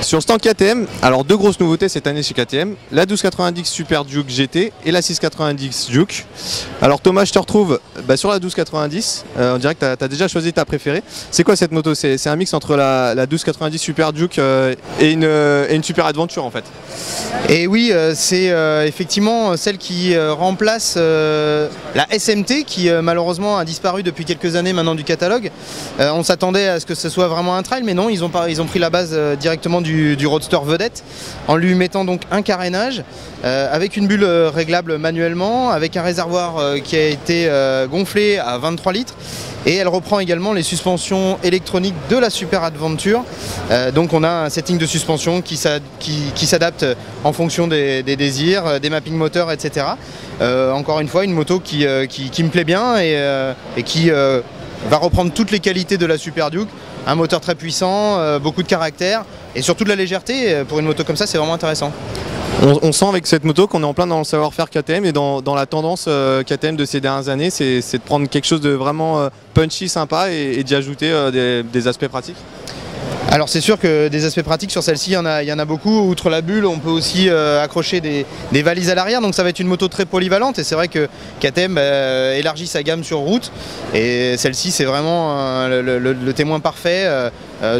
Sur le stand KTM, alors deux grosses nouveautés cette année chez KTM, la 1290 Super Duke GT et la 690 Duke. Alors Thomas, je te retrouve sur la 1290, on dirait que tu as déjà choisi ta préférée. C'est quoi cette moto? C'est un mix entre la 1290 Super Duke et une Super Adventure en fait. Et oui, c'est effectivement celle qui remplace la SMT qui malheureusement a disparu depuis quelques années maintenant du catalogue. On s'attendait à ce que ce soit vraiment un trail, mais non, ils ont pris la base directement du Roadster vedette en lui mettant donc un carénage avec une bulle réglable manuellement, avec un réservoir qui a été gonflé à 23 litres. Et elle reprend également les suspensions électroniques de la Super Adventure. Donc on a un setting de suspension qui s'adapte en fonction des désirs, des mappings moteurs, etc. Encore une fois, une moto qui me plaît bien et qui va reprendre toutes les qualités de la Super Duke. Un moteur très puissant, beaucoup de caractère et surtout de la légèreté. Pour une moto comme ça, c'est vraiment intéressant. On sent avec cette moto qu'on est en plein dans le savoir-faire KTM et dans la tendance KTM de ces dernières années, c'est de prendre quelque chose de vraiment punchy, sympa et d'y ajouter des aspects pratiques. Alors c'est sûr que des aspects pratiques sur celle-ci, il y en a beaucoup. Outre la bulle, on peut aussi accrocher des valises à l'arrière, donc ça va être une moto très polyvalente. Et c'est vrai que KTM élargit sa gamme sur route. Et celle-ci, c'est vraiment le témoin parfait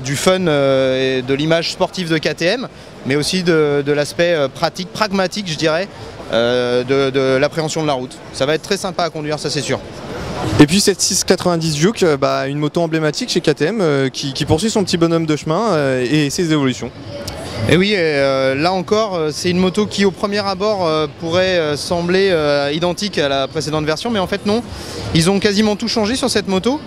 du fun et de l'image sportive de KTM, mais aussi de l'aspect pratique, pragmatique, je dirais, de l'appréhension de la route. Ça va être très sympa à conduire, ça c'est sûr. Et puis cette 690 Duke, une moto emblématique chez KTM qui poursuit son petit bonhomme de chemin et ses évolutions. Et oui, là encore, c'est une moto qui au premier abord pourrait sembler identique à la précédente version, mais en fait non. Ils ont quasiment tout changé sur cette moto,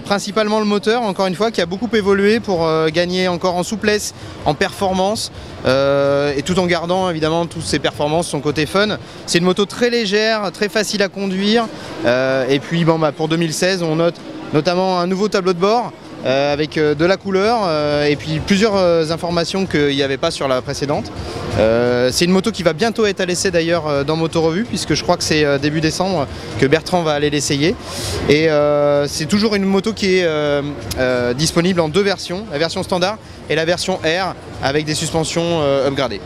principalement le moteur, encore une fois, qui a beaucoup évolué pour gagner encore en souplesse, en performance, et tout en gardant évidemment toutes ses performances, son côté fun. C'est une moto très légère, très facile à conduire, et puis pour 2016, on note notamment un nouveau tableau de bord, avec de la couleur et puis plusieurs informations qu'il n'y avait pas sur la précédente. C'est une moto qui va bientôt être à l'essai d'ailleurs dans Moto Revue, puisque je crois que c'est début décembre que Bertrand va aller l'essayer. Et c'est toujours une moto qui est disponible en deux versions, la version standard et la version R avec des suspensions upgradées.